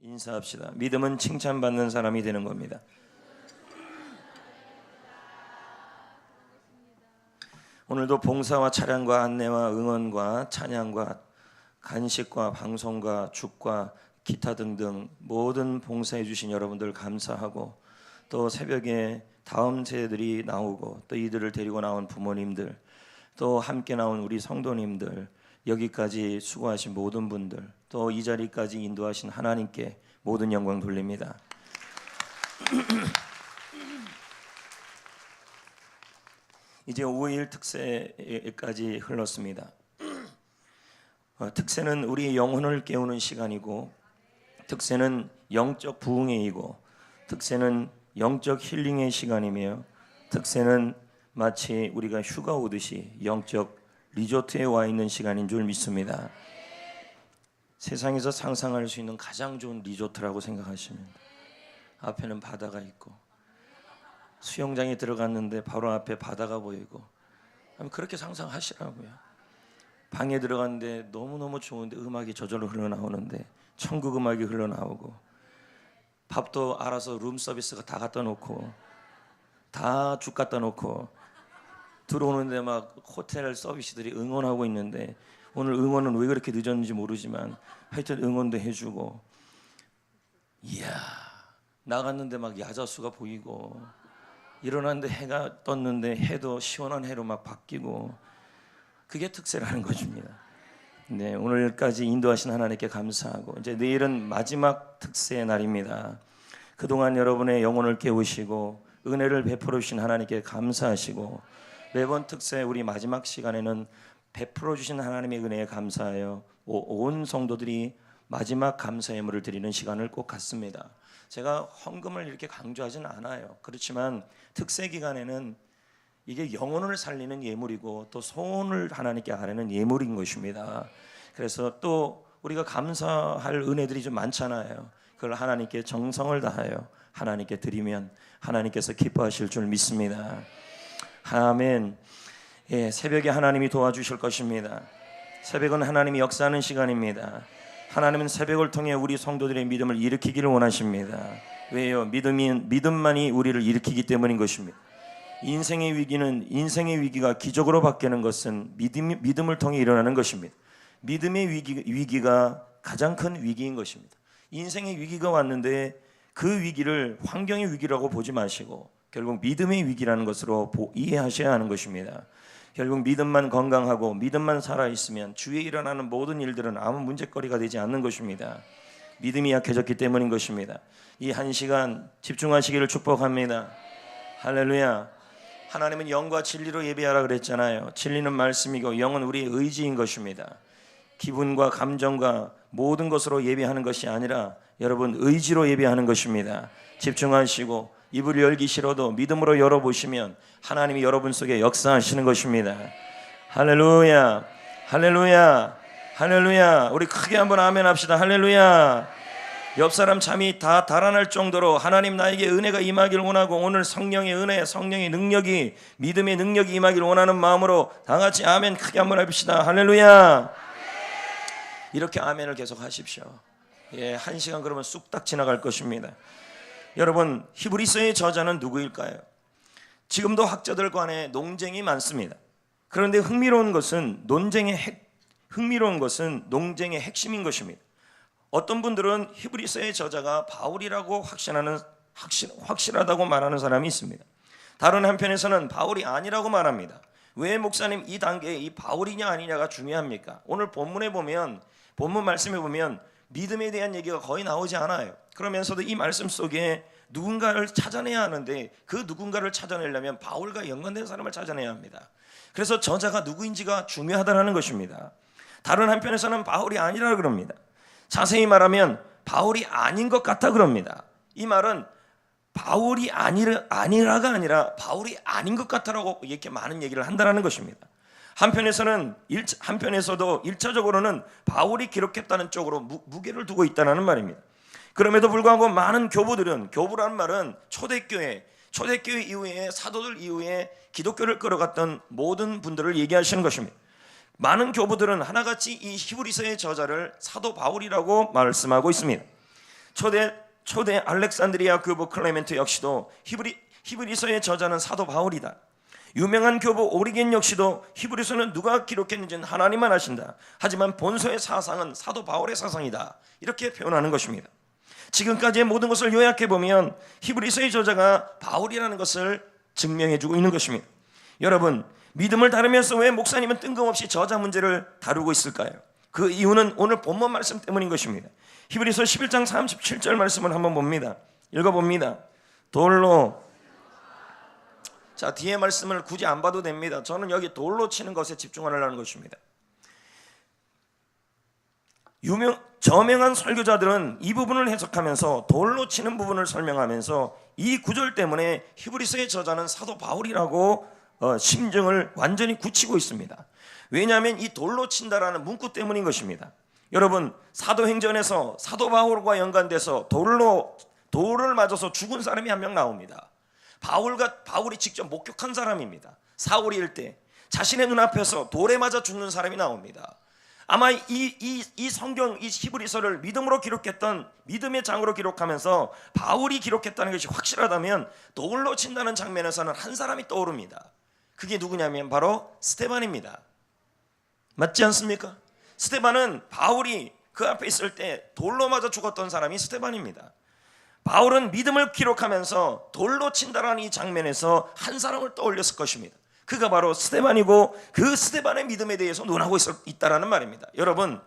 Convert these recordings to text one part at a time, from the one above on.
인사합시다. 믿음은 칭찬받는 사람이 되는 겁니다. 오늘도 봉사와 차량과 안내와 응원과 찬양과 간식과 방송과 죽과 기타 등등 모든 봉사해 주신 여러분들 감사하고, 또 새벽에 다음 세대들이 나오고 또 이들을 데리고 나온 부모님들, 또 함께 나온 우리 성도님들, 여기까지 수고하신 모든 분들, 또 이 자리까지 인도하신 하나님께 모든 영광 돌립니다. 이제 5일 특세까지 흘렀습니다. 특세는 우리의 영혼을 깨우는 시간이고, 특세는 영적 부흥회이고, 특세는 영적 힐링의 시간이며, 특세는 마치 우리가 휴가 오듯이 영적 리조트에 와 있는 시간인 줄 믿습니다. 세상에서 상상할 수 있는 가장 좋은 리조트라고 생각하시면 돼요. 앞에는 바다가 있고, 수영장에 들어갔는데 바로 앞에 바다가 보이고, 그렇게 상상하시라고요. 방에 들어갔는데 너무너무 좋은데 음악이 저절로 흘러나오는데 천국 음악이 흘러나오고, 밥도 알아서 룸 서비스가 다 갖다 놓고, 다 죽 갖다 놓고, 들어오는데 막 호텔 서비스들이 응원하고 있는데, 오늘 응원은 왜 그렇게 늦었는지 모르지만 하여튼 응원도 해주고, 이야, 나갔는데 막 야자수가 보이고, 일어났는데 해가 떴는데 해도 시원한 해로 막 바뀌고, 그게 특세라는 것입니다. 네, 오늘까지 인도하신 하나님께 감사하고, 이제 내일은 마지막 특세의 날입니다. 그동안 여러분의 영혼을 깨우시고 은혜를 베풀어 주신 하나님께 감사하시고, 매번 특세 우리 마지막 시간에는 베풀어 주신 하나님의 은혜에 감사하여 온 성도들이 마지막 감사 예물을 드리는 시간을 꼭 갖습니다. 제가 헌금을 이렇게 강조하진 않아요. 그렇지만 특세 기간에는 이게 영혼을 살리는 예물이고 또 소원을 하나님께 아뢰는 예물인 것입니다. 그래서 또 우리가 감사할 은혜들이 좀 많잖아요. 그걸 하나님께 정성을 다하여 하나님께 드리면 하나님께서 기뻐하실 줄 믿습니다. 아멘. 예, 새벽에 하나님이 도와주실 것입니다. 새벽은 하나님이 역사하는 시간입니다. 하나님은 새벽을 통해 우리 성도들의 믿음을 일으키기를 원하십니다. 왜요? 믿음만이 우리를 일으키기 때문인 것입니다. 인생의 위기가 기적으로 바뀌는 것은 믿음을 통해 일어나는 것입니다. 믿음의 위기가 가장 큰 위기인 것입니다. 인생의 위기가 왔는데 그 위기를 환경의 위기라고 보지 마시고 결국 믿음의 위기라는 것으로 이해하셔야 하는 것입니다. 결국 믿음만 건강하고 믿음만 살아있으면 주위에 일어나는 모든 일들은 아무 문제거리가 되지 않는 것입니다. 믿음이 약해졌기 때문인 것입니다. 이 한 시간 집중하시기를 축복합니다. 할렐루야. 하나님은 영과 진리로 예배하라 그랬잖아요. 진리는 말씀이고 영은 우리의 의지인 것입니다. 기분과 감정과 모든 것으로 예배하는 것이 아니라 여러분 의지로 예배하는 것입니다. 집중하시고 입을 열기 싫어도 믿음으로 열어보시면 하나님이 여러분 속에 역사하시는 것입니다. 할렐루야, 할렐루야, 할렐루야. 우리 크게 한번 아멘 합시다. 할렐루야. 옆 사람 잠이 다 달아날 정도로 하나님 나에게 은혜가 임하기를 원하고, 오늘 성령의 은혜, 성령의 능력이, 믿음의 능력이 임하기를 원하는 마음으로 다 같이 아멘 크게 한번 합시다. 할렐루야. 이렇게 아멘을 계속 하십시오. 예, 한 시간 그러면 쑥딱 지나갈 것입니다. 여러분, 히브리서의 저자는 누구일까요? 지금도 학자들 간에 논쟁이 많습니다. 그런데 흥미로운 것은 논쟁의 핵심인 것입니다. 어떤 분들은 히브리서의 저자가 바울이라고 확실하다고 말하는 사람이 있습니다. 다른 한편에서는 바울이 아니라고 말합니다. 왜 목사님 이 단계에 이 바울이냐 아니냐가 중요합니까? 오늘 본문 말씀에 보면 믿음에 대한 얘기가 거의 나오지 않아요. 그러면서도 이 말씀 속에 누군가를 찾아내야 하는데 그 누군가를 찾아내려면 바울과 연관된 사람을 찾아내야 합니다. 그래서 저자가 누구인지가 중요하다는 것입니다. 다른 한편에서는 바울이 아니라 그럽니다. 자세히 말하면 바울이 아닌 것 같다 그럽니다. 이 말은 바울이 아니라가 아니라 바울이 아닌 것 같다라고 이렇게 많은 얘기를 한다는 것입니다. 한편에서도 1차적으로는 바울이 기록했다는 쪽으로 무게를 두고 있다는 말입니다. 그럼에도 불구하고 많은 교부라는 말은 초대교회 이후에 사도들 이후에 기독교를 끌어갔던 모든 분들을 얘기하시는 것입니다. 많은 교부들은 하나같이 이 히브리서의 저자를 사도 바울이라고 말씀하고 있습니다. 초대 알렉산드리아 교부 클레멘트 역시도 히브리서의 저자는 사도 바울이다. 유명한 교부 오리겐 역시도 히브리서는 누가 기록했는지는 하나님만 아신다. 하지만 본서의 사상은 사도 바울의 사상이다. 이렇게 표현하는 것입니다. 지금까지의 모든 것을 요약해 보면 히브리서의 저자가 바울이라는 것을 증명해주고 있는 것입니다. 여러분, 믿음을 다루면서 왜 목사님은 뜬금없이 저자 문제를 다루고 있을까요? 그 이유는 오늘 본문 말씀 때문인 것입니다. 히브리서 11장 37절 말씀을 한번 봅니다. 읽어봅니다. 돌로, 자, 뒤에 말씀을 굳이 안 봐도 됩니다. 저는 여기 돌로 치는 것에 집중하려는 것입니다. 저명한 설교자들은 이 부분을 해석하면서 돌로 치는 부분을 설명하면서 이 구절 때문에 히브리서의 저자는 사도 바울이라고 심정을 완전히 굳히고 있습니다. 왜냐하면 이 돌로 친다라는 문구 때문인 것입니다. 여러분, 사도행전에서 사도 바울과 연관돼서 돌을 맞아서 죽은 사람이 한 명 나옵니다. 바울이 직접 목격한 사람입니다. 사울일 때 자신의 눈앞에서 돌에 맞아 죽는 사람이 나옵니다. 아마 이 성경, 이 히브리서를 믿음으로 기록했던, 믿음의 장으로 기록하면서 바울이 기록했다는 것이 확실하다면 돌로 친다는 장면에서는 한 사람이 떠오릅니다. 그게 누구냐면 바로 스데반입니다. 맞지 않습니까? 스데반은 바울이 그 앞에 있을 때 돌로 맞아 죽었던 사람이 스데반입니다. 바울은 믿음을 기록하면서 돌로 친다라는 이 장면에서 한 사람을 떠올렸을 것입니다. 그가 바로 스데반이고 그 스데반의 믿음에 대해서 논하고 있다라는 말입니다. 여러분,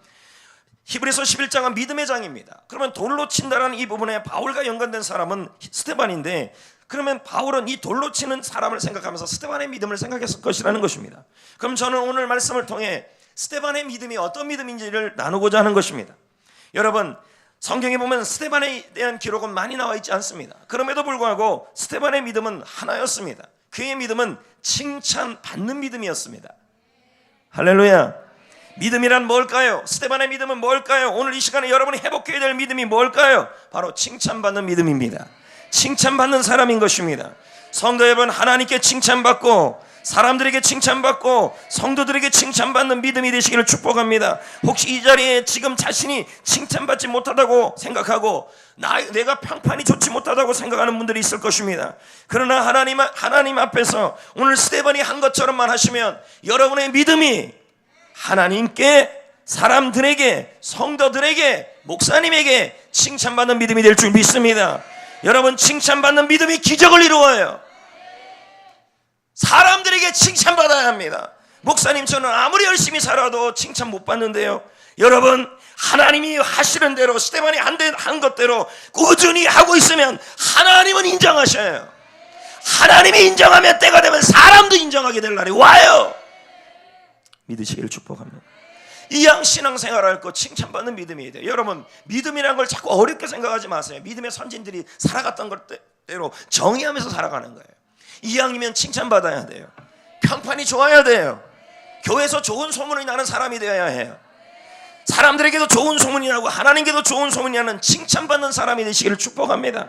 히브리서 11장은 믿음의 장입니다. 그러면 돌로 친다라는 이 부분에 바울과 연관된 사람은 스데반인데, 그러면 바울은 이 돌로 치는 사람을 생각하면서 스데반의 믿음을 생각했을 것이라는 것입니다. 그럼 저는 오늘 말씀을 통해 스데반의 믿음이 어떤 믿음인지를 나누고자 하는 것입니다. 여러분, 성경에 보면 스데반에 대한 기록은 많이 나와 있지 않습니다. 그럼에도 불구하고 스데반의 믿음은 하나였습니다. 그의 믿음은 칭찬받는 믿음이었습니다. 할렐루야. 믿음이란 뭘까요? 스데반의 믿음은 뭘까요? 오늘 이 시간에 여러분이 회복해야 될 믿음이 뭘까요? 바로 칭찬받는 믿음입니다. 칭찬받는 사람인 것입니다. 성도 여러분, 하나님께 칭찬받고 사람들에게 칭찬받고 성도들에게 칭찬받는 믿음이 되시기를 축복합니다. 혹시 이 자리에 지금 자신이 칭찬받지 못하다고 생각하고 내가 평판이 좋지 못하다고 생각하는 분들이 있을 것입니다. 그러나 하나님 앞에서 오늘 스데반이 한 것처럼만 하시면 여러분의 믿음이 하나님께, 사람들에게, 성도들에게, 목사님에게 칭찬받는 믿음이 될 줄 믿습니다. 여러분, 칭찬받는 믿음이 기적을 이루어요. 사람들에게 칭찬받아야 합니다. 목사님, 저는 아무리 열심히 살아도 칭찬 못 받는데요. 여러분, 하나님이 하시는 대로, 스데반이 한 것대로 꾸준히 하고 있으면 하나님은 인정하셔요. 하나님이 인정하면 때가 되면 사람도 인정하게 될 날이 와요. 믿으시기를 축복합니다. 이왕 신앙생활할 거 칭찬받는 믿음이 돼요. 여러분, 믿음이라는 걸 자꾸 어렵게 생각하지 마세요. 믿음의 선진들이 살아갔던 것대로 정의하면서 살아가는 거예요. 이왕이면 칭찬받아야 돼요. 평판이 좋아야 돼요. 교회에서 좋은 소문이 나는 사람이 되어야 해요. 사람들에게도 좋은 소문이 나고 하나님께도 좋은 소문이 나는 칭찬받는 사람이 되시기를 축복합니다.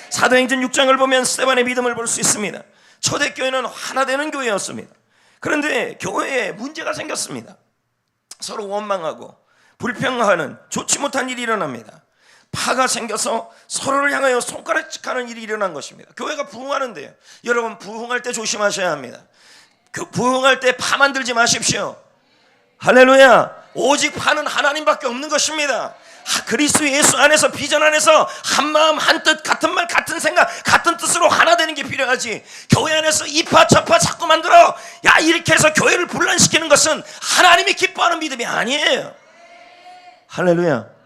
사도행전 6장을 보면 스데반의 믿음을 볼 수 있습니다. 초대교회는 하나 되는 교회였습니다. 그런데 교회에 문제가 생겼습니다. 서로 원망하고 불평하는 좋지 못한 일이 일어납니다. 파가 생겨서 서로를 향하여 손가락질하는 일이 일어난 것입니다. 교회가 부흥하는데요. 여러분, 부흥할 때 조심하셔야 합니다. 부흥할 때 파 만들지 마십시오. 할렐루야. 오직 파는 하나님밖에 없는 것입니다. 그리스도 예수 안에서, 비전 안에서 한 마음 한 뜻, 같은 말 같은 생각 같은 뜻으로 하나 되는 게 필요하지, 교회 안에서 이 파 저 파 자꾸 만들어 이렇게 해서 교회를 분란시키는 것은 하나님이 기뻐하는 믿음이 아니에요. 할렐루야.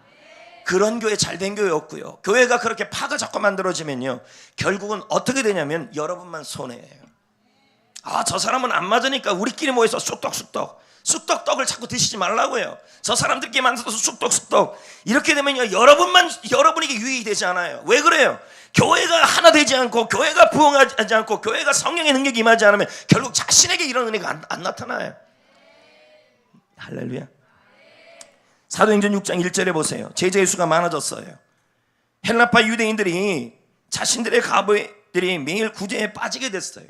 그런 교회 잘된 교회 없고요. 교회가 그렇게 파가 자꾸 만들어지면요, 결국은 어떻게 되냐면 여러분만 손해예요. 저 사람은 안 맞으니까 우리끼리 모여서 쑥떡떡을 자꾸 드시지 말라고요. 저 사람들끼리 만나서 쑥떡 이렇게 되면요, 여러분에게 유익이 되지 않아요. 왜 그래요? 교회가 하나 되지 않고, 교회가 부흥하지 않고, 교회가 성령의 능력이 임하지 않으면 결국 자신에게 이런 은혜가 안 나타나요. 할렐루야. 사도행전 6장 1절에 보세요. 제자의 수가 많아졌어요. 헬라파 유대인들이 자신들의 가부들이 매일 구제에 빠지게 됐어요.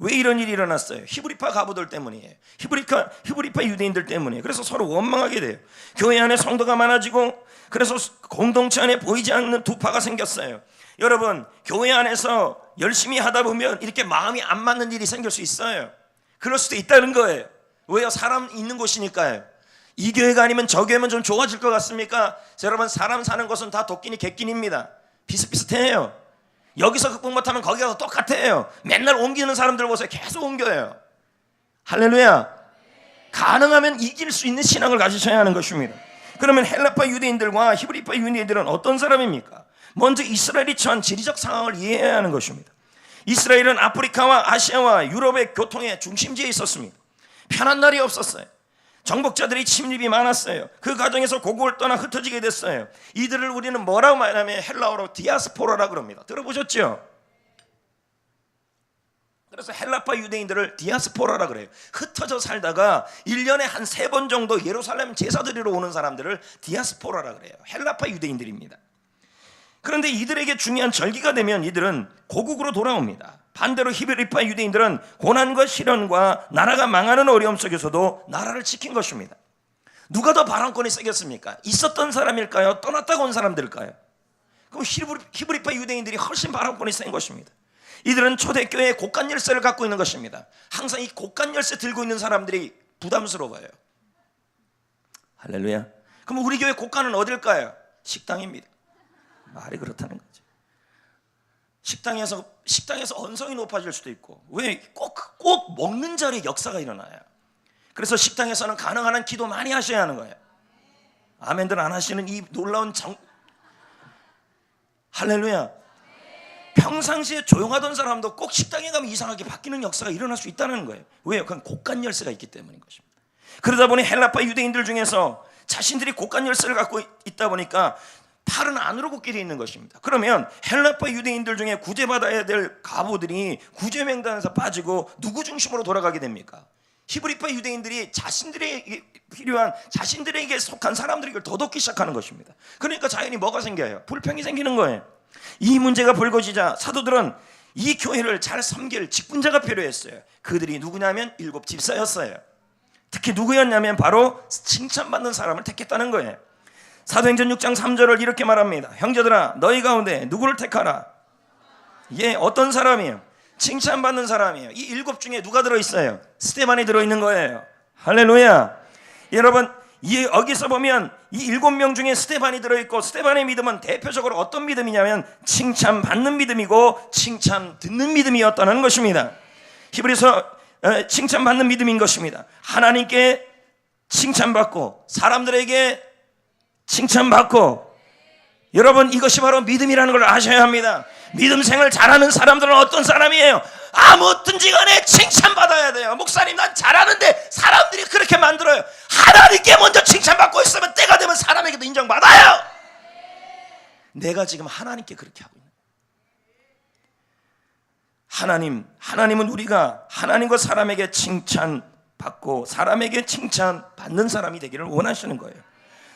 왜 이런 일이 일어났어요? 히브리파 가부들 때문이에요. 히브리파 유대인들 때문이에요. 그래서 서로 원망하게 돼요. 교회 안에 성도가 많아지고 그래서 공동체 안에 보이지 않는 두 파가 생겼어요. 여러분, 교회 안에서 열심히 하다 보면 이렇게 마음이 안 맞는 일이 생길 수 있어요. 그럴 수도 있다는 거예요. 왜요? 사람 있는 곳이니까요. 이 교회가 아니면 저 교회면 좀 좋아질 것 같습니까? 여러분, 사람 사는 것은 다 도끼니 객끼니입니다. 비슷비슷해요. 여기서 극복 못하면 거기 가서 똑같아요. 맨날 옮기는 사람들 보세요. 계속 옮겨요. 할렐루야. 가능하면 이길 수 있는 신앙을 가지셔야 하는 것입니다. 그러면 헬라파 유대인들과 히브리파 유대인들은 어떤 사람입니까? 먼저 이스라엘이 처한 지리적 상황을 이해해야 하는 것입니다. 이스라엘은 아프리카와 아시아와 유럽의 교통의 중심지에 있었습니다. 편한 날이 없었어요. 정복자들이 침입이 많았어요. 그 과정에서 고국을 떠나 흩어지게 됐어요. 이들을 우리는 뭐라고 말하냐면 헬라어로 디아스포라라고 합니다. 들어보셨죠? 그래서 헬라파 유대인들을 디아스포라라고 그래요. 흩어져 살다가 1년에 한 3번 정도 예루살렘 제사 드리러 오는 사람들을 디아스포라라고 그래요. 헬라파 유대인들입니다. 그런데 이들에게 중요한 절기가 되면 이들은 고국으로 돌아옵니다. 반대로 히브리파 유대인들은 고난과 시련과 나라가 망하는 어려움 속에서도 나라를 지킨 것입니다. 누가 더 발언권이 세겠습니까? 있었던 사람일까요? 떠났다가 온 사람들일까요? 그럼 히브리파 유대인들이 훨씬 발언권이 센 것입니다. 이들은 초대교회의 곡간 열쇠를 갖고 있는 것입니다. 항상 이 곡간 열쇠 들고 있는 사람들이 부담스러워요. 할렐루야. 그럼 우리 교회 곡간은 어딜까요? 식당입니다. 말이 그렇다는 거죠. 식당에서 언성이 높아질 수도 있고, 왜? 꼭 먹는 자리에 역사가 일어나요. 그래서 식당에서는 가능한 한 기도 많이 하셔야 하는 거예요. 아멘들 안 하시는 이 놀라운 할렐루야. 평상시에 조용하던 사람도 꼭 식당에 가면 이상하게 바뀌는 역사가 일어날 수 있다는 거예요. 왜요? 그건 곡간 열쇠가 있기 때문인 것입니다. 그러다 보니 헬라파 유대인들 중에서 자신들이 곡간 열쇠를 갖고 있다 보니까 팔은 안으로 굽게 되어 있는 것입니다. 그러면 헬라파 유대인들 중에 구제받아야 될 가보들이 구제 명단에서 빠지고 누구 중심으로 돌아가게 됩니까? 히브리파 유대인들이 자신들에게 필요한, 자신들에게 속한 사람들에게 더 돕기 시작하는 것입니다. 그러니까 자연히 뭐가 생겨요? 불평이 생기는 거예요. 이 문제가 불거지자 사도들은 이 교회를 잘 섬길 직분자가 필요했어요. 그들이 누구냐면 7 집사였어요. 특히 누구였냐면 바로 칭찬받는 사람을 택했다는 거예요. 사도행전 6장 3절을 이렇게 말합니다. 형제들아, 너희 가운데 누구를 택하라. 예, 어떤 사람이에요? 칭찬받는 사람이에요. 이 7 중에 누가 들어있어요? 스데반이 들어있는 거예요. 할렐루야. 여러분, 여기서 보면 이 7명 중에 스데반이 들어있고, 스데반의 믿음은 대표적으로 어떤 믿음이냐면 칭찬받는 믿음이고 칭찬 듣는 믿음이었다는 것입니다. 히브리서 칭찬받는 믿음인 것입니다. 하나님께 칭찬받고 사람들에게 칭찬받고, 여러분, 이것이 바로 믿음이라는 걸 아셔야 합니다. 믿음 생활 잘하는 사람들은 어떤 사람이에요? 아무든지 간에 칭찬받아야 돼요. 목사님, 난 잘하는데 사람들이 그렇게 만들어요. 하나님께 먼저 칭찬받고 있으면 때가 되면 사람에게도 인정받아요. 내가 지금 하나님께 그렇게 하고 있는 거예요. 하나님은 우리가 하나님과 사람에게 칭찬받고 사람에게 칭찬받는 사람이 되기를 원하시는 거예요.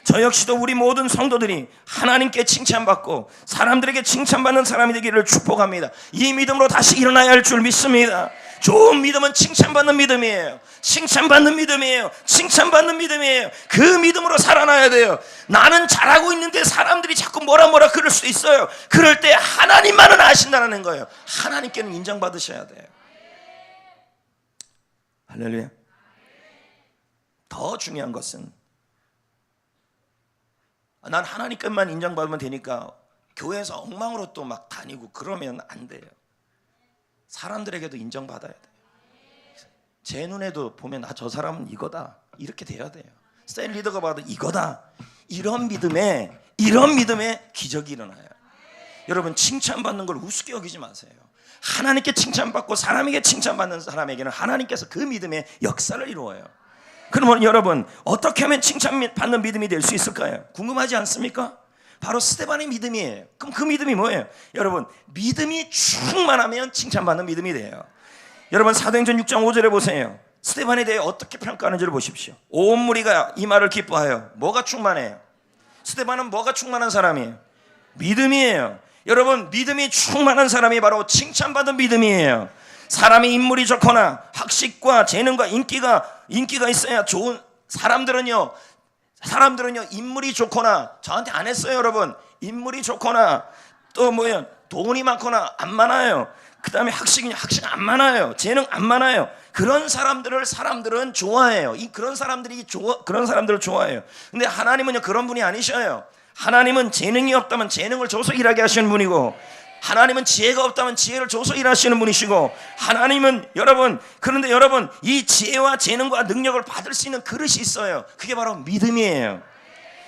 저 역시도 우리 모든 성도들이 하나님께 칭찬받고 사람들에게 칭찬받는 사람이 되기를 축복합니다. 이 믿음으로 다시 일어나야 할 줄 믿습니다. 좋은 믿음은 칭찬받는 믿음이에요. 칭찬받는 믿음이에요. 칭찬받는 믿음이에요. 그 믿음으로 살아나야 돼요. 나는 잘하고 있는데 사람들이 자꾸 뭐라 그럴 수도 있어요. 그럴 때 하나님만은 아신다는 거예요. 하나님께는 인정받으셔야 돼요. 할렐루야. 더 중요한 것은, 난 하나님께만 인정받으면 되니까 교회에서 엉망으로 또 막 다니고 그러면 안 돼요. 사람들에게도 인정받아야 돼요. 제 눈에도 보면 저 사람은 이거다, 이렇게 돼야 돼요. 셀 리더가 봐도 이거다. 이런 믿음에 기적이 일어나요. 여러분, 칭찬받는 걸 우습게 여기지 마세요. 하나님께 칭찬받고 사람에게 칭찬받는 사람에게는 하나님께서 그 믿음의 역사를 이루어요. 그러면 여러분, 어떻게 하면 칭찬받는 믿음이 될 수 있을까요? 궁금하지 않습니까? 바로 스데반의 믿음이에요. 그럼 그 믿음이 뭐예요? 여러분, 믿음이 충만하면 칭찬받는 믿음이 돼요. 여러분, 사도행전 6장 5절에 보세요. 스데반에 대해 어떻게 평가하는지를 보십시오. 온 무리가 이 말을 기뻐하여. 뭐가 충만해요? 스데반은 뭐가 충만한 사람이에요? 믿음이에요. 여러분, 믿음이 충만한 사람이 바로 칭찬받은 믿음이에요. 사람이 인물이 좋거나 학식과 재능과 인기가 있어야 좋은 사람들은요, 사람들은요, 인물이 좋거나, 저한테 안 했어요 여러분, 인물이 좋거나 또 뭐야 돈이 많거나 안 많아요. 그 다음에 학식 안 많아요. 재능 안 많아요. 그런 사람들을 사람들은 좋아해요. 그런 사람들을 좋아해요. 근데 하나님은요, 그런 분이 아니셔요. 하나님은 재능이 없다면 재능을 줘서 일하게 하시는 분이고, 하나님은 지혜가 없다면 지혜를 줘서 일하시는 분이시고, 하나님은 그런데 여러분, 이 지혜와 재능과 능력을 받을 수 있는 그릇이 있어요. 그게 바로 믿음이에요.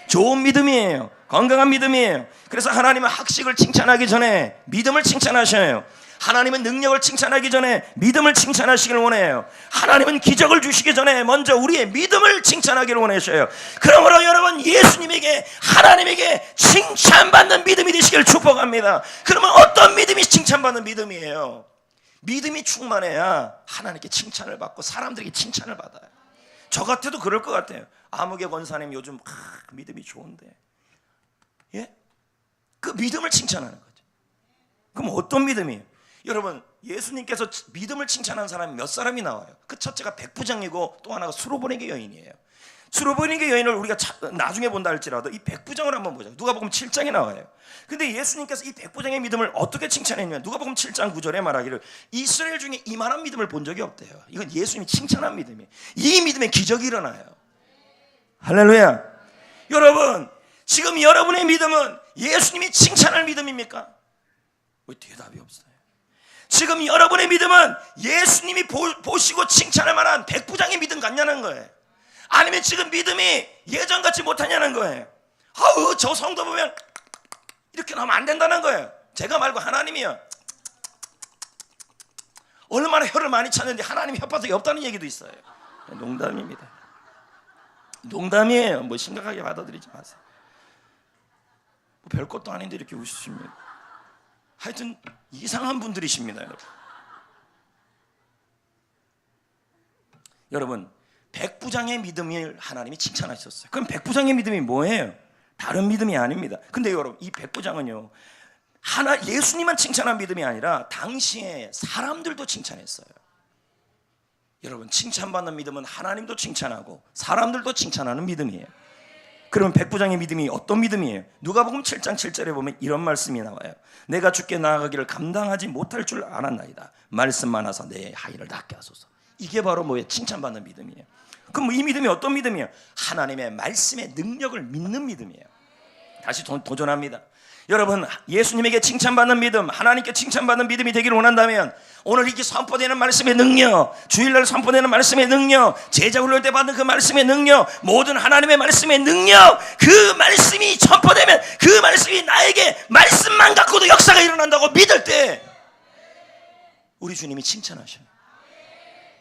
좋은 믿음이에요. 건강한 믿음이에요. 그래서 하나님은 학식을 칭찬하기 전에 믿음을 칭찬하셔요. 하나님은 능력을 칭찬하기 전에 믿음을 칭찬하시길 원해요. 하나님은 기적을 주시기 전에 먼저 우리의 믿음을 칭찬하기를 원하셔요. 그러므로 여러분, 예수님에게, 하나님에게 칭찬받는 믿음이 되시길 축복합니다. 그러면 어떤 믿음이 칭찬받는 믿음이에요? 믿음이 충만해야 하나님께 칭찬을 받고 사람들에게 칭찬을 받아요. 저 같아도 그럴 것 같아요. 아무개 권사님 요즘 믿음이 좋은데, 예? 그 믿음을 칭찬하는 거죠. 그럼 어떤 믿음이에요? 여러분, 예수님께서 믿음을 칭찬한 사람이 몇 사람이 나와요? 그 첫째가 백부장이고 또 하나가 수로보니게 여인이에요. 수로보니게 여인을 우리가 나중에 본다 할지라도 이 백부장을 한번 보자. 누가복음 7장에 나와요. 근데 예수님께서 이 백부장의 믿음을 어떻게 칭찬했냐면, 누가복음 7장 9절에 말하기를 이스라엘 중에 이만한 믿음을 본 적이 없대요. 이건 예수님이 칭찬한 믿음이에요. 이 믿음에 기적이 일어나요. 할렐루야. 여러분, 지금 여러분의 믿음은 예수님이 칭찬할 믿음입니까? 왜 대답이 없어요? 지금 여러분의 믿음은 예수님이 보시고 칭찬할 만한 백부장의 믿음 같냐는 거예요. 아니면 지금 믿음이 예전같이 못하냐는 거예요. 아우, 저 성도 보면 이렇게 나오면 안 된다는 거예요. 제가 말고 하나님이요. 얼마나 혀를 많이 찾는데 하나님이 혓바닥이 없다는 얘기도 있어요. 농담입니다. 농담이에요. 뭐 심각하게 받아들이지 마세요. 뭐 별것도 아닌데 이렇게 웃으십니다. 하여튼 이상한 분들이십니다, 여러분. 여러분, 백부장의 믿음을 하나님이 칭찬하셨어요. 그럼 백부장의 믿음이 뭐예요? 다른 믿음이 아닙니다. 근데 여러분, 이 백부장은요, 예수님만 칭찬한 믿음이 아니라 당시에 사람들도 칭찬했어요. 여러분, 칭찬받는 믿음은 하나님도 칭찬하고 사람들도 칭찬하는 믿음이에요. 그러면 백부장의 믿음이 어떤 믿음이에요? 누가복음 7장 7절에 보면 이런 말씀이 나와요. 내가 주께 나아가기를 감당하지 못할 줄 알았나이다. 말씀만 하사 내 하인을 낫게 하소서. 이게 바로 뭐예요? 칭찬받는 믿음이에요. 그럼 이 믿음이 어떤 믿음이에요? 하나님의 말씀의 능력을 믿는 믿음이에요. 다시 도전합니다. 여러분, 예수님에게 칭찬받는 믿음, 하나님께 칭찬받는 믿음이 되기를 원한다면 오늘 이렇게 선포되는 말씀의 능력, 주일날 선포되는 말씀의 능력, 제자 훈련 때 받는 그 말씀의 능력, 모든 하나님의 말씀의 능력, 그 말씀이 선포되면 그 말씀이 나에게 말씀만 갖고도 역사가 일어난다고 믿을 때 우리 주님이 칭찬하셔요.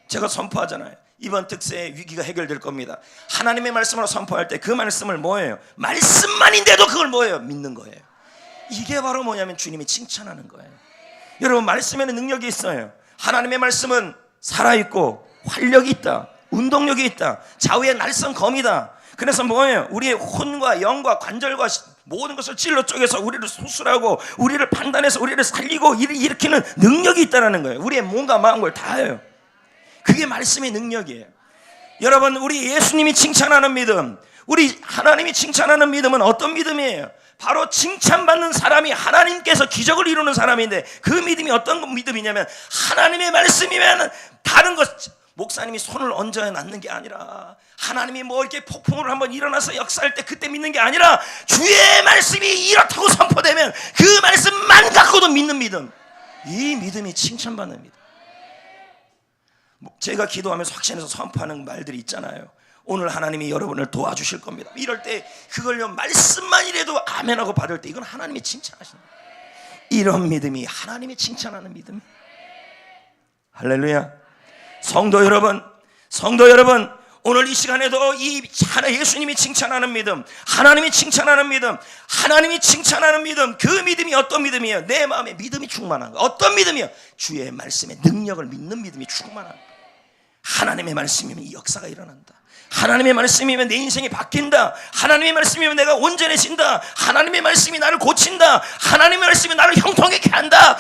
제가 선포하잖아요. 이번 특세의 위기가 해결될 겁니다. 하나님의 말씀으로 선포할 때 그 말씀을 뭐예요? 말씀만인데도 그걸 뭐예요? 믿는 거예요. 이게 바로 뭐냐면 주님이 칭찬하는 거예요. 여러분, 말씀에는 능력이 있어요. 하나님의 말씀은 살아있고 활력이 있다, 운동력이 있다, 좌우의 날선 검이다. 그래서 뭐예요? 우리의 혼과 영과 관절과 모든 것을 찔러 쪼개서 우리를 수술하고 우리를 판단해서 우리를 살리고 일으키는 능력이 있다는 거예요. 우리의 몸과 마음을 다해요. 그게 말씀의 능력이에요. 여러분, 우리 예수님이 칭찬하는 믿음, 우리 하나님이 칭찬하는 믿음은 어떤 믿음이에요? 바로 칭찬받는 사람이 하나님께서 기적을 이루는 사람인데, 그 믿음이 어떤 믿음이냐면 하나님의 말씀이면 다른 것, 목사님이 손을 얹어 놨는 게 아니라, 하나님이 뭐 이렇게 폭풍으로 한번 일어나서 역사할 때 그때 믿는 게 아니라, 주의 말씀이 이렇다고 선포되면 그 말씀만 갖고도 믿는 믿음, 이 믿음이 칭찬받는 믿음. 제가 기도하면서 확신해서 선포하는 말들이 있잖아요. 오늘 하나님이 여러분을 도와주실 겁니다. 이럴 때 그걸요, 말씀만이라도 아멘하고 받을 때 이건 하나님이 칭찬하시는 거예요. 이런 믿음이 하나님이 칭찬하는 믿음. 할렐루야. 성도 여러분, 오늘 이 시간에도 이 예수님이 칭찬하는 믿음, 하나님이 칭찬하는 믿음, 하나님이 칭찬하는 믿음, 그 믿음이 어떤 믿음이에요? 내 마음에 믿음이 충만한 거. 어떤 믿음이요? 주의 말씀의 능력을 믿는 믿음이 충만한 거. 하나님의 말씀이면 이 역사가 일어난다. 하나님의 말씀이면 내 인생이 바뀐다. 하나님의 말씀이면 내가 온전해진다. 하나님의 말씀이 나를 고친다. 하나님의 말씀이 나를 형통하게 한다.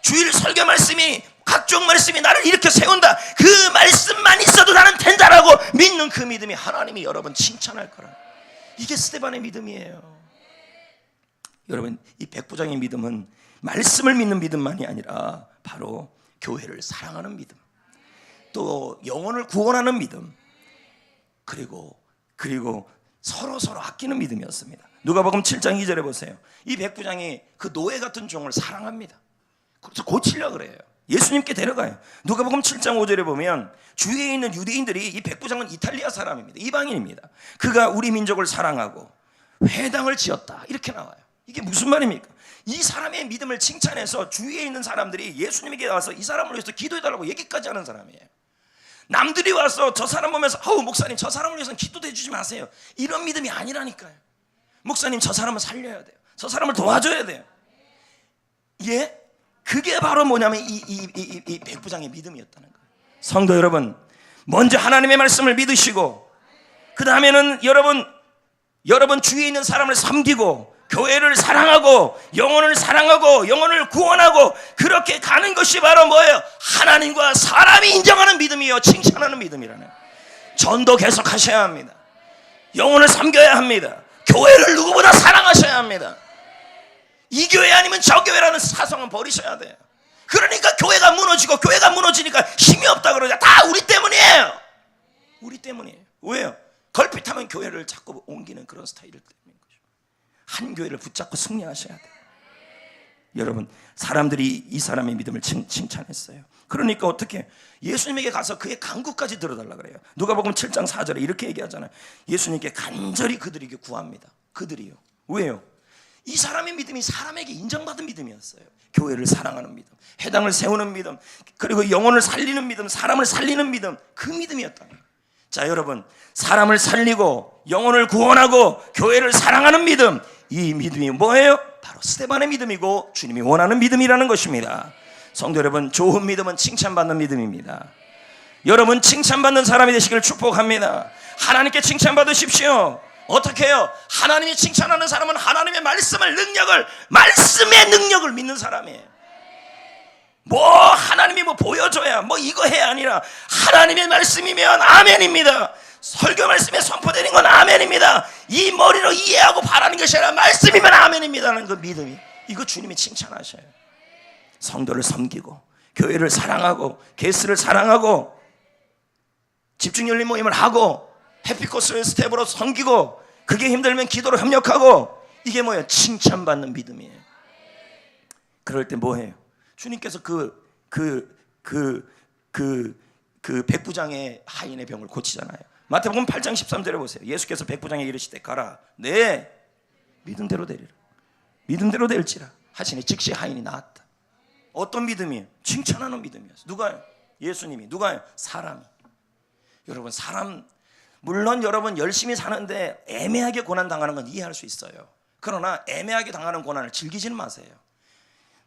주일 설교 말씀이, 각종 말씀이 나를 일으켜 세운다. 그 말씀만 있어도 나는 된다라고 믿는 그 믿음이 하나님이 여러분 칭찬할 거라. 이게 스데반의 믿음이에요. 여러분, 이 백부장의 믿음은 말씀을 믿는 믿음만이 아니라 바로 교회를 사랑하는 믿음, 또 영혼을 구원하는 믿음, 그리고 서로 아끼는 믿음이었습니다. 누가복음 7장 2절에 보세요. 이 백부장이 그 노예 같은 종을 사랑합니다. 그래서 고치려고 그래요. 예수님께 데려가요. 누가복음 7장 5절에 보면 주위에 있는 유대인들이, 이 백부장은 이탈리아 사람입니다. 이방인입니다. 그가 우리 민족을 사랑하고 회당을 지었다, 이렇게 나와요. 이게 무슨 말입니까? 이 사람의 믿음을 칭찬해서 주위에 있는 사람들이 예수님에게 와서 이 사람을 위해서 기도해달라고 얘기까지 하는 사람이에요. 남들이 와서 저 사람 보면서 목사님 저 사람을 위해서는 기도도 해주지 마세요, 이런 믿음이 아니라니까요. 목사님 저 사람을 살려야 돼요, 저 사람을 도와줘야 돼요. 예? 그게 바로 뭐냐면 이 백부장의 믿음이었다는 거예요. 성도 여러분, 먼저 하나님의 말씀을 믿으시고 그 다음에는 여러분 주위에 있는 사람을 섬기고 교회를 사랑하고 영혼을 사랑하고 영혼을 구원하고 그렇게 가는 것이 바로 뭐예요? 하나님과 사람이 인정하는 믿음이요, 칭찬하는 믿음이라는. 전도 계속 하셔야 합니다. 영혼을 섬겨야 합니다. 교회를 누구보다 사랑하셔야 합니다. 이 교회 아니면 저 교회라는 사상은 버리셔야 돼요. 그러니까 교회가 무너지니까 힘이 없다 그러자. 다 우리 때문이에요. 우리 때문이에요. 왜요? 걸핏하면 교회를 자꾸 옮기는 그런 스타일일 때문인 거죠. 한 교회를 붙잡고 승리하셔야 돼요. 여러분, 사람들이 이 사람의 믿음을 칭찬했어요. 그러니까 어떻게 예수님에게 가서 그의 간구까지 들어달라 그래요. 누가복음 7장 4절에 이렇게 얘기하잖아요. 예수님께 간절히 그들에게 구합니다. 그들이요. 왜요? 이 사람의 믿음이 사람에게 인정받은 믿음이었어요. 교회를 사랑하는 믿음, 회당을 세우는 믿음, 그리고 영혼을 살리는 믿음, 사람을 살리는 믿음, 그 믿음이었다. 자, 여러분, 사람을 살리고 영혼을 구원하고 교회를 사랑하는 믿음, 이 믿음이 뭐예요? 바로 스데반의 믿음이고 주님이 원하는 믿음이라는 것입니다. 성도 여러분, 좋은 믿음은 칭찬받는 믿음입니다. 여러분, 칭찬받는 사람이 되시기를 축복합니다. 하나님께 칭찬받으십시오. 어떻게 해요? 하나님이 칭찬하는 사람은 하나님의 말씀의 능력을 믿는 사람이에요. 하나님이 보여줘야 이거 해야 아니라 하나님의 말씀이면 아멘입니다. 설교 말씀에 선포되는 건 아멘입니다. 이 머리로 이해하고 바라는 것이 아니라 말씀이면 아멘입니다는 그 믿음이, 이거 주님이 칭찬하셔요. 성도를 섬기고 교회를 사랑하고 게스트를 사랑하고 집중 열린 모임을 하고 해피코스의 스텝으로 섬기고 그게 힘들면 기도로 협력하고, 이게 뭐예요? 칭찬받는 믿음이에요. 그럴 때 뭐해요? 주님께서 그 백부장의 하인의 병을 고치잖아요. 마태복음 8장 13절에 보세요. 예수께서 백부장에게 이르시되 가라, 내 믿음대로 되리라, 믿음대로 될지라 하시니 즉시 하인이 나았다. 어떤 믿음이에요? 칭찬하는 믿음이었어요. 누가요? 예수님이. 누가요? 사람이. 여러분, 물론 여러분 열심히 사는데 애매하게 고난당하는 건 이해할 수 있어요. 그러나 애매하게 당하는 고난을 즐기지는 마세요.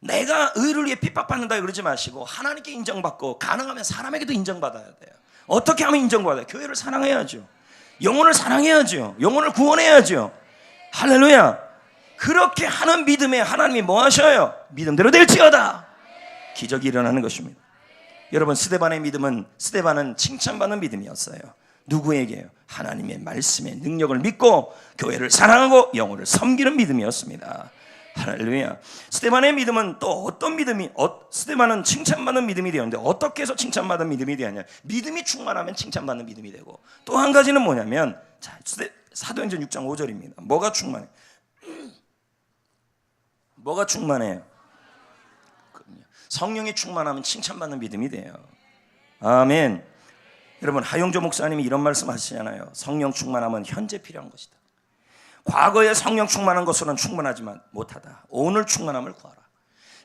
내가 의를 위해 핍박받는다 그러지 마시고 하나님께 인정받고 가능하면 사람에게도 인정받아야 돼요. 어떻게 하면 인정받아요? 교회를 사랑해야죠. 영혼을 사랑해야죠. 영혼을 구원해야죠. 할렐루야. 그렇게 하는 믿음에 하나님이 뭐 하셔요? 믿음대로 될지어다. 기적이 일어나는 것입니다. 여러분, 스데반은 칭찬받는 믿음이었어요. 누구에게요? 하나님의 말씀의 능력을 믿고 교회를 사랑하고 영혼을 섬기는 믿음이었습니다. 할렐루야. 스데반의 믿음은 또 어떤 믿음이, 스데반은 칭찬받는 믿음이 되었는데 어떻게 해서 칭찬받는 믿음이 되었냐? 믿음이 충만하면 칭찬받는 믿음이 되고, 또 한 가지는 뭐냐면, 사도행전 6장 5절입니다. 뭐가 충만해? 뭐가 충만해요? 성령이 충만하면 칭찬받는 믿음이 돼요. 아멘. 여러분, 하용조 목사님이 이런 말씀 하시잖아요. 성령 충만하면 현재 필요한 것이다. 과거에 성령 충만한 것으로는 충분하지 못하다. 오늘 충만함을 구하라.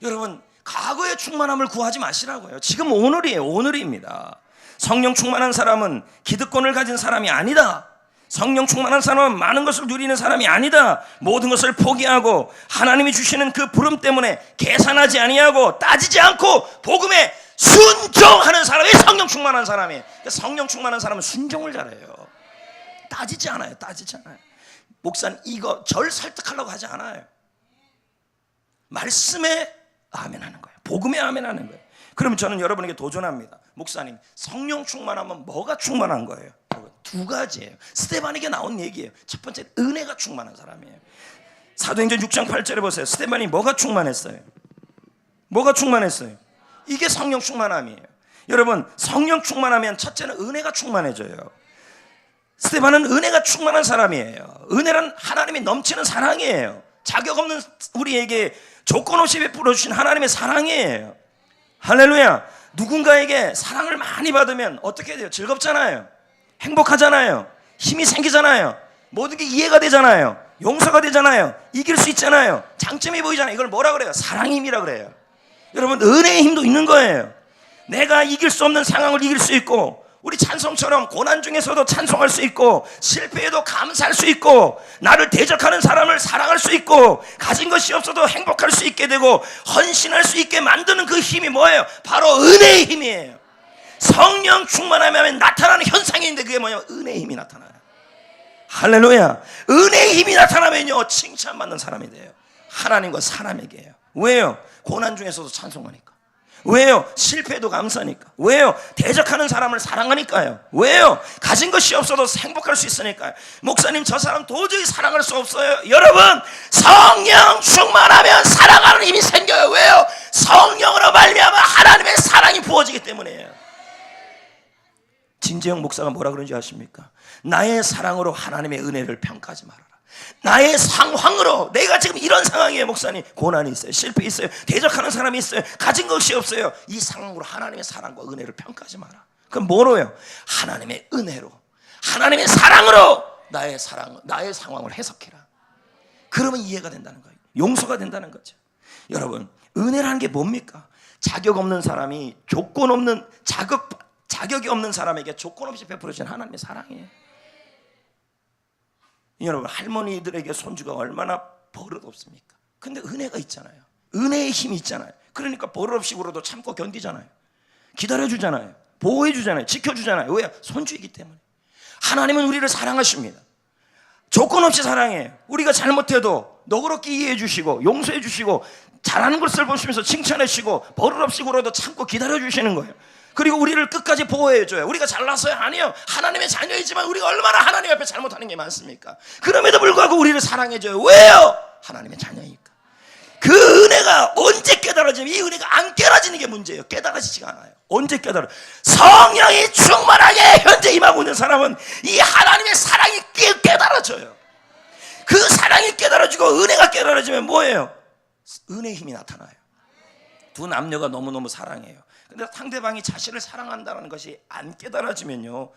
여러분, 과거의 충만함을 구하지 마시라고요. 지금 오늘이에요. 오늘입니다. 성령 충만한 사람은 기득권을 가진 사람이 아니다. 성령 충만한 사람은 많은 것을 누리는 사람이 아니다. 모든 것을 포기하고 하나님이 주시는 그 부름 때문에 계산하지 아니하고 따지지 않고 복음에 순종하는 사람이 성령 충만한 사람이에요. 그러니까 성령 충만한 사람은 순종을 잘해요. 따지지 않아요. 목사님 이거 절 설득하려고 하지 않아요. 말씀에 아멘하는 거예요. 복음에 아멘하는 거예요. 그러면 저는 여러분에게 도전합니다. 목사님, 성령 충만하면 뭐가 충만한 거예요? 두 가지예요. 스데반에게 나온 얘기예요. 첫 번째, 은혜가 충만한 사람이에요. 사도행전 6장 8절에 보세요. 스데반이 뭐가 충만했어요? 뭐가 충만했어요? 이게 성령 충만함이에요. 여러분, 성령 충만하면 첫째는 은혜가 충만해져요. 스데반은 은혜가 충만한 사람이에요. 은혜는 하나님이 넘치는 사랑이에요. 자격 없는 우리에게 조건 없이 베풀어 주신 하나님의 사랑이에요. 할렐루야. 누군가에게 사랑을 많이 받으면 어떻게 돼요? 즐겁잖아요. 행복하잖아요. 힘이 생기잖아요. 모든 게 이해가 되잖아요. 용서가 되잖아요. 이길 수 있잖아요. 장점이 보이잖아요. 이걸 뭐라 그래요? 사랑의 힘이라 그래요. 여러분, 은혜의 힘도 있는 거예요. 내가 이길 수 없는 상황을 이길 수 있고, 우리 찬송처럼 고난 중에서도 찬송할 수 있고, 실패에도 감사할 수 있고, 나를 대적하는 사람을 사랑할 수 있고, 가진 것이 없어도 행복할 수 있게 되고 헌신할 수 있게 만드는 그 힘이 뭐예요? 바로 은혜의 힘이에요. 성령 충만하면 나타나는 현상이 있는데 그게 뭐냐면 은혜의 힘이 나타나요. 할렐루야. 은혜의 힘이 나타나면요, 칭찬받는 사람이 돼요. 하나님과 사람에게요. 왜요? 고난 중에서도 찬송하니까. 왜요? 실패도 감사하니까. 왜요? 대적하는 사람을 사랑하니까요. 왜요? 가진 것이 없어도 행복할 수 있으니까요. 목사님, 저 사람 도저히 사랑할 수 없어요. 여러분, 성령 충만하면 사랑하는 힘이 생겨요. 왜요? 성령으로 말미암아 하나님의 사랑이 부어지기 때문이에요. 진재영 목사가 뭐라 그런지 아십니까? 나의 사랑으로 하나님의 은혜를 평가하지 말아라. 나의 상황으로, 내가 지금 이런 상황이에요. 목사님, 고난이 있어요, 실패 있어요, 대적하는 사람이 있어요, 가진 것이 없어요. 이 상황으로 하나님의 사랑과 은혜를 평가하지 마라. 그럼 뭐로요? 하나님의 은혜로, 하나님의 사랑으로 나의 상황을 해석해라. 그러면 이해가 된다는 거예요. 용서가 된다는 거죠. 여러분, 은혜라는 게 뭡니까? 자격 없는 사람이 조건 없는 자격이 없는 사람에게 조건 없이 베풀어진 하나님의 사랑이에요. 여러분, 할머니들에게 손주가 얼마나 버릇 없습니까? 근데 은혜가 있잖아요. 은혜의 힘이 있잖아요. 그러니까 버릇 없이 굴어도 참고 견디잖아요. 기다려주잖아요. 보호해주잖아요. 지켜주잖아요. 왜? 손주이기 때문에. 하나님은 우리를 사랑하십니다. 조건 없이 사랑해요. 우리가 잘못해도 너그럽게 이해해 주시고 용서해 주시고 잘하는 것을 보시면서 칭찬해 주시고 버릇 없이 굴어도 참고 기다려 주시는 거예요. 그리고 우리를 끝까지 보호해줘요. 우리가 잘났어요? 아니요. 하나님의 자녀이지만 우리가 얼마나 하나님 앞에 잘못하는 게 많습니까? 그럼에도 불구하고 우리를 사랑해줘요. 왜요? 하나님의 자녀이니까. 그 은혜가 언제 깨달아지면, 이 은혜가 안 깨달아지는 게 문제예요. 깨달아지지가 않아요. 언제 깨달아? 성령이 충만하게 현재 임하고 있는 사람은 이 하나님의 사랑이 깨달아져요. 그 사랑이 깨달아지고 은혜가 깨달아지면 뭐예요? 은혜의 힘이 나타나요. 두 남녀가 너무너무 사랑해요. 근데 상대방이 자신을 사랑한다는 것이 안 깨달아지면요,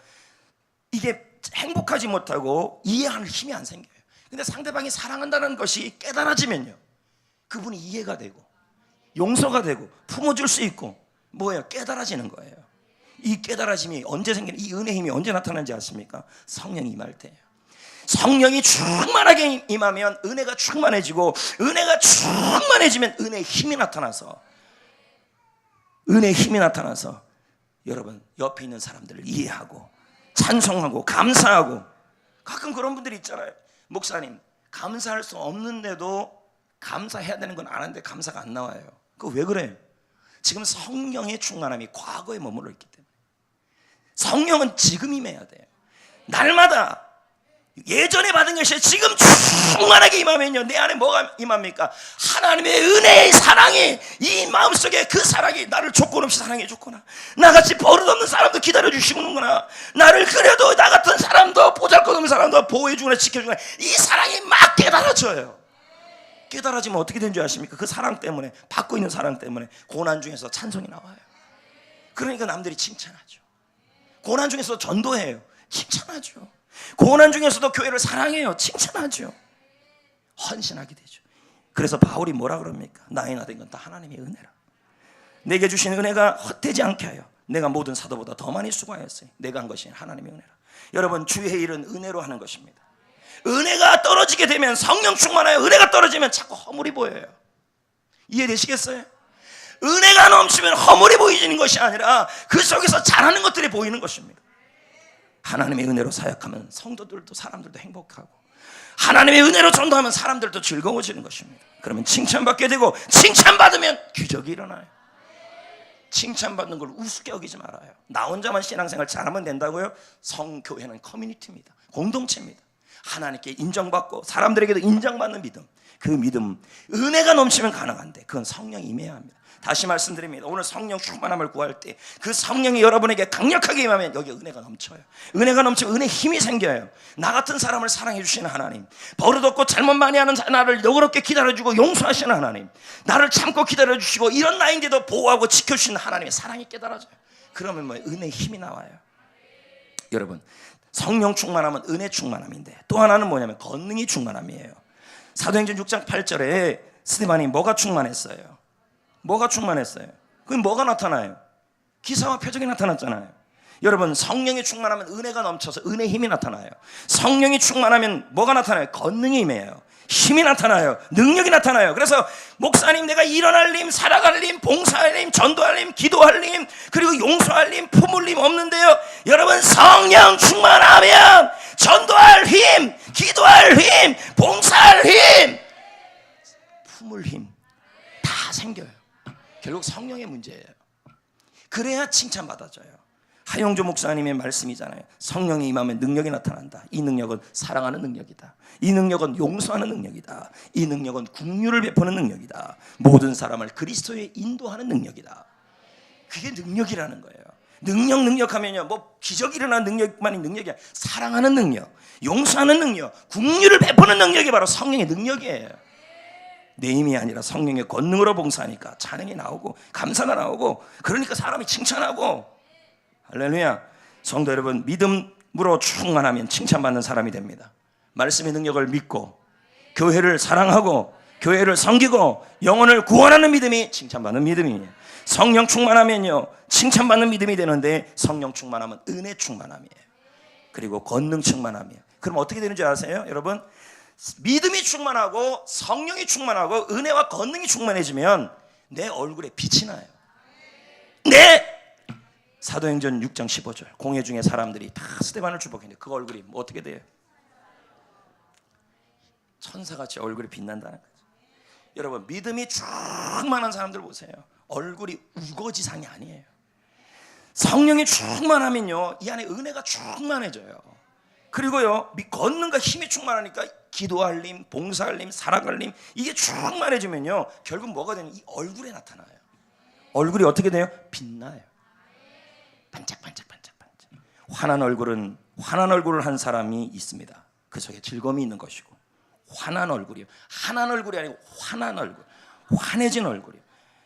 이게 행복하지 못하고 이해하는 힘이 안 생겨요. 근데 상대방이 사랑한다는 것이 깨달아지면요, 그분이 이해가 되고 용서가 되고 품어줄 수 있고 뭐예요? 깨달아지는 거예요. 이 깨달아짐이 언제 생기는, 이 은혜의 힘이 언제 나타나는지 아십니까? 성령이 임할 때예요. 성령이 충만하게 임하면 은혜가 충만해지고, 은혜가 충만해지면 은혜의 힘이 나타나서, 은혜의 힘이 나타나서 여러분, 옆에 있는 사람들을 이해하고 찬송하고 감사하고. 가끔 그런 분들이 있잖아요. 목사님, 감사할 수 없는데도 감사해야 되는 건 아는데 감사가 안 나와요. 그거 왜 그래요? 지금 성령의 충만함이 과거에 머물러 있기 때문에. 성령은 지금 임해야 돼요. 날마다. 예전에 받은 것이 지금 충만하게 임하면요, 내 안에 뭐가 임합니까? 하나님의 은혜의 사랑이, 이 마음속에 그 사랑이 나를 조건 없이 사랑해 줬구나, 나같이 버릇없는 사람도 기다려 주시는구나, 나를 그래도 나 같은 사람도 보잘것없는 사람도 보호해 주구나, 지켜주구나, 이 사랑이 막 깨달아져요. 깨달아지면 어떻게 되는 줄 아십니까? 그 사랑 때문에, 받고 있는 사랑 때문에 고난 중에서 찬송이 나와요. 그러니까 남들이 칭찬하죠. 고난 중에서 전도해요. 칭찬하죠. 고난 중에서도 교회를 사랑해요. 칭찬하죠. 헌신하게 되죠. 그래서 바울이 뭐라 그럽니까? 나의 나 된 건 다 하나님의 은혜라. 내게 주신 은혜가 헛되지 않게 하여 내가 모든 사도보다 더 많이 수고하였으니 내가 한 것이 하나님의 은혜라. 여러분, 주의 일은 은혜로 하는 것입니다. 은혜가 떨어지게 되면, 성령 충만하여 은혜가 떨어지면 자꾸 허물이 보여요. 이해되시겠어요? 은혜가 넘치면 허물이 보이는 것이 아니라 그 속에서 잘하는 것들이 보이는 것입니다. 하나님의 은혜로 사역하면 성도들도 사람들도 행복하고, 하나님의 은혜로 전도하면 사람들도 즐거워지는 것입니다. 그러면 칭찬받게 되고, 칭찬받으면 기적이 일어나요. 칭찬받는 걸 우습게 여기지 말아요. 나 혼자만 신앙생활 잘하면 된다고요? 성교회는 커뮤니티입니다. 공동체입니다. 하나님께 인정받고 사람들에게도 인정받는 믿음, 그 믿음, 은혜가 넘치면 가능한데 그건 성령이 임해야 합니다. 다시 말씀드립니다. 오늘 성령 충만함을 구할 때 그 성령이 여러분에게 강력하게 임하면 여기 은혜가 넘쳐요. 은혜가 넘치면 은혜 힘이 생겨요. 나 같은 사람을 사랑해 주시는 하나님, 버릇없고 잘못 많이 하는 나를 너그럽게 기다려주고 용서하시는 하나님, 나를 참고 기다려주시고 이런 나인데도 보호하고 지켜주시는 하나님의 사랑이 깨달아져요. 그러면 뭐 은혜의 힘이 나와요. 여러분, 성령 충만함은 은혜 충만함인데 또 하나는 뭐냐면 권능이 충만함이에요. 사도행전 6장 8절에 스데반이 뭐가 충만했어요? 뭐가 충만했어요? 그럼 뭐가 나타나요? 기사와 표적이 나타났잖아요. 여러분, 성령이 충만하면 은혜가 넘쳐서 은혜의 힘이 나타나요. 성령이 충만하면 뭐가 나타나요? 권능이 임해요. 힘이 나타나요. 능력이 나타나요. 그래서 목사님, 내가 일어날 림, 살아갈 림, 봉사할 림, 전도할 림, 기도할 림, 그리고 용서할 림, 품을 림 없는데요, 여러분, 성령 충만하면 전도할 힘, 기도할 힘, 봉사할 힘, 품을 힘 다 생겨요. 결국 성령의 문제예요. 그래야 칭찬받아져요. 하용조 목사님의 말씀이잖아요. 성령이 임하면 능력이 나타난다. 이 능력은 사랑하는 능력이다. 이 능력은 용서하는 능력이다. 이 능력은 긍휼을 베푸는 능력이다. 모든 사람을 그리스도에 인도하는 능력이다. 그게 능력이라는 거예요. 능력하면요, 뭐 기적이 일어나는 능력만이 능력이 아니라 사랑하는 능력, 용서하는 능력, 긍휼을 베푸는 능력이 바로 성령의 능력이에요. 내 힘이 아니라 성령의 권능으로 봉사하니까 찬양이 나오고 감사가 나오고, 그러니까 사람이 칭찬하고. 할렐루야. 성도 여러분, 믿음으로 충만하면 칭찬받는 사람이 됩니다. 말씀의 능력을 믿고 교회를 사랑하고 교회를 섬기고 영혼을 구원하는 믿음이 칭찬받는 믿음이에요. 성령 충만하면요, 칭찬받는 믿음이 되는데, 성령 충만하면 은혜 충만함이에요. 그리고 권능 충만함이에요. 그럼 어떻게 되는 줄 아세요? 여러분, 믿음이 충만하고 성령이 충만하고 은혜와 권능이 충만해지면 내 얼굴에 빛이 나요. 사도행전 6장 15절, 공회 중에 사람들이 다 스데반을 주목했는데 그 얼굴이 뭐 어떻게 돼요? 천사같이 얼굴이 빛난다는 거죠. 여러분, 믿음이 충만한 사람들 보세요. 얼굴이 우거지상이 아니에요. 성령이 충만하면요, 이 안에 은혜가 충만해져요. 그리고요, 권능과 힘이 충만하니까 기도할 림, 봉사할 림, 살아갈 림, 이게 충만해지면요, 결국 뭐가 되냐? 이 얼굴에 나타나요. 얼굴이 어떻게 돼요? 빛나요. 반짝반짝반짝반짝. 환한 얼굴을 한 사람이 있습니다. 그 속에 즐거움이 있는 것이고, 환한 얼굴이요, 환한 얼굴이 아니고 환한 얼굴, 환해진 얼굴이요.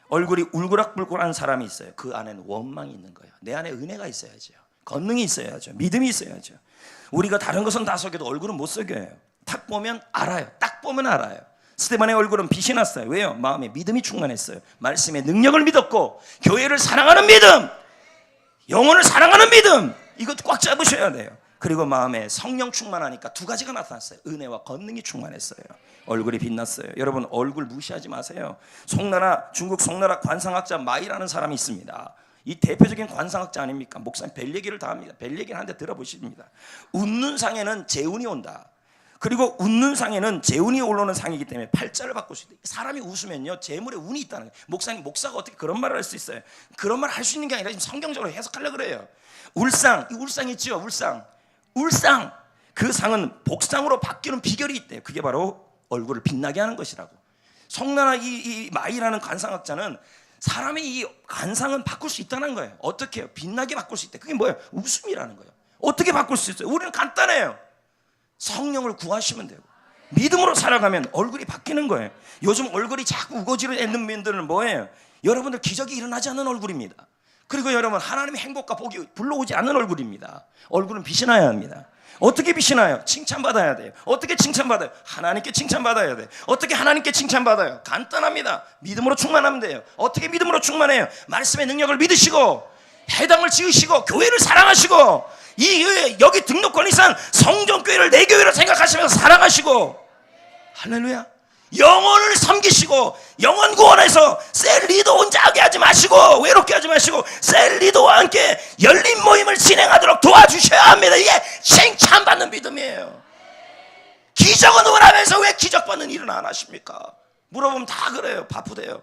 얼굴이 울그락불그락한 사람이 있어요. 그 안에는 원망이 있는 거예요. 내 안에 은혜가 있어야죠. 권능이 있어야죠. 믿음이 있어야죠. 우리가 다른 것은 다 속여도 얼굴은 못 속여요. 딱 보면 알아요. 딱 보면 알아요. 스데반의 얼굴은 빛이 났어요. 왜요? 마음에 믿음이 충만했어요. 말씀의 능력을 믿었고, 교회를 사랑하는 믿음, 영혼을 사랑하는 믿음, 이것 꽉 잡으셔야 돼요. 그리고 마음에 성령 충만하니까 두 가지가 나타났어요. 은혜와 권능이 충만했어요. 얼굴이 빛났어요. 여러분, 얼굴 무시하지 마세요. 중국 송나라 관상학자 마이라는 사람이 있습니다. 이 대표적인 관상학자 아닙니까? 목사님 별 얘기를 다 합니다. 별 얘기를 하는데 들어보십니다. 웃는 상에는 재운이 온다. 그리고 웃는 상에는 재운이 올라오는 상이기 때문에 팔자를 바꿀 수 있다. 사람이 웃으면요, 재물에 운이 있다는 거예요. 목사가 어떻게 그런 말을 할 수 있어요? 그런 말을 할 수 있는 게 아니라 지금 성경적으로 해석하려고 그래요. 울상, 이 울상 있죠? 울상. 그 상은 복상으로 바뀌는 비결이 있대요. 그게 바로 얼굴을 빛나게 하는 것이라고. 송나라 이 마이라는 관상학자는 사람의 이 관상은 바꿀 수 있다는 거예요. 어떻게 해요? 빛나게 바꿀 수 있대. 그게 뭐예요? 웃음이라는 거예요. 어떻게 바꿀 수 있어요? 우리는 간단해요. 성령을 구하시면 되고, 믿음으로 살아가면 얼굴이 바뀌는 거예요. 요즘 얼굴이 자꾸 우거지를 있는 분들은 뭐예요? 여러분들 기적이 일어나지 않는 얼굴입니다. 그리고 여러분, 하나님의 행복과 복이 불러오지 않는 얼굴입니다. 얼굴은 빛이 나야 합니다. 어떻게 빛이 나요? 칭찬받아야 돼요. 어떻게 칭찬받아요? 하나님께 칭찬받아야 돼요. 어떻게 하나님께 칭찬받아요? 간단합니다. 믿음으로 충만하면 돼요. 어떻게 믿음으로 충만해요? 말씀의 능력을 믿으시고, 회당을 지으시고, 교회를 사랑하시고, 여기 등록권 이상 성전교회를 내 교회로 생각하시면서 사랑하시고, 할렐루야. 영혼을 섬기시고, 영혼 구원해서 셀 리더 혼자 하게 하지 마시고, 외롭게 하지 마시고, 셀 리더와 함께 열린 모임을 진행하도록 도와주셔야 합니다. 이게 칭찬받는 믿음이에요. 기적은 원하면서 왜 기적받는 일은 안 하십니까? 물어보면 다 그래요. 바쁘대요.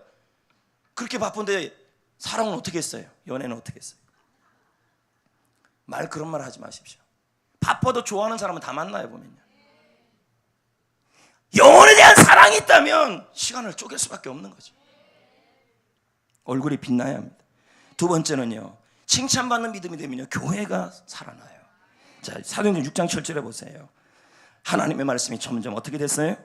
그렇게 바쁜데 사랑은 어떻게 했어요? 연애는 어떻게 했어요? 말 그런 말 하지 마십시오. 바빠도 좋아하는 사람은 다 만나요 보면요. 영혼에 대한 사랑이 있다면 시간을 쪼갤 수밖에 없는 거죠. 얼굴이 빛나야 합니다. 두 번째는요, 칭찬받는 믿음이 되면요, 교회가 살아나요. 자, 사도행전 6장 7절에 보세요. 하나님의 말씀이 점점 어떻게 됐어요?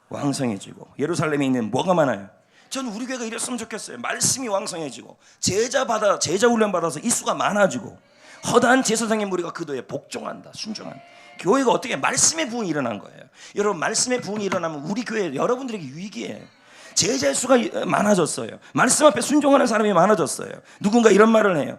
왕성해지고. 예루살렘에 있는 뭐가 많아요? 저는 우리 교회가 이랬으면 좋겠어요. 말씀이 왕성해지고 제자 훈련 받아서 이수가 많아지고 허다한 제사장의 무리가 그도에 복종한다, 순종한다. 교회가 어떻게 말씀의 부흥이 일어난 거예요. 여러분, 말씀의 부흥이 일어나면 우리 교회 여러분들에게 유익이에요. 제자의 수가 많아졌어요. 말씀 앞에 순종하는 사람이 많아졌어요. 누군가 이런 말을 해요.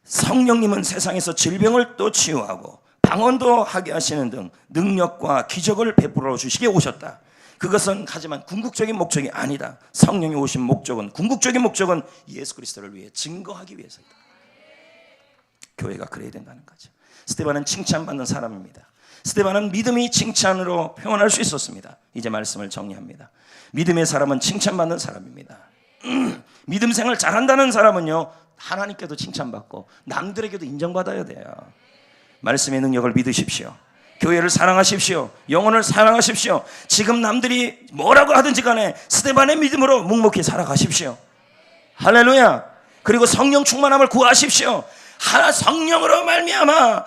성령님은 세상에서 질병을 또 치유하고 방언도 하게 하시는 등 능력과 기적을 베풀어 주시게 오셨다. 그것은 하지만 궁극적인 목적이 아니다. 성령이 오신 목적은, 궁극적인 목적은 예수 그리스도를 위해 증거하기 위해서이다. 교회가 그래야 된다는 거죠. 스데반은 칭찬받는 사람입니다. 스데반은 믿음이 칭찬으로 표현할 수 있었습니다. 이제 말씀을 정리합니다. 믿음의 사람은 칭찬받는 사람입니다. 믿음 생활 잘한다는 사람은요, 하나님께도 칭찬받고 남들에게도 인정받아야 돼요. 말씀의 능력을 믿으십시오. 교회를 사랑하십시오. 영혼을 사랑하십시오. 지금 남들이 뭐라고 하든지 간에 스데반의 믿음으로 묵묵히 살아가십시오. 할렐루야. 그리고 성령 충만함을 구하십시오. 성령으로 말미암아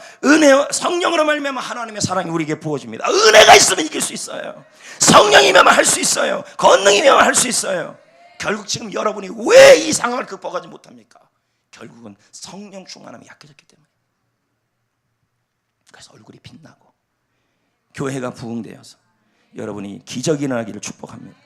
성령으로 말미암아 하나님의 사랑이 우리에게 부어집니다. 은혜가 있으면 이길 수 있어요. 성령이면 할 수 있어요. 권능이면 할 수 있어요. 결국 지금 여러분이 왜 이 상황을 극복하지 못합니까? 결국은 성령 충만함이 약해졌기 때문에. 그래서 얼굴이 빛나고 교회가 부흥되어서 여러분이 기적이 일어나기를 축복합니다.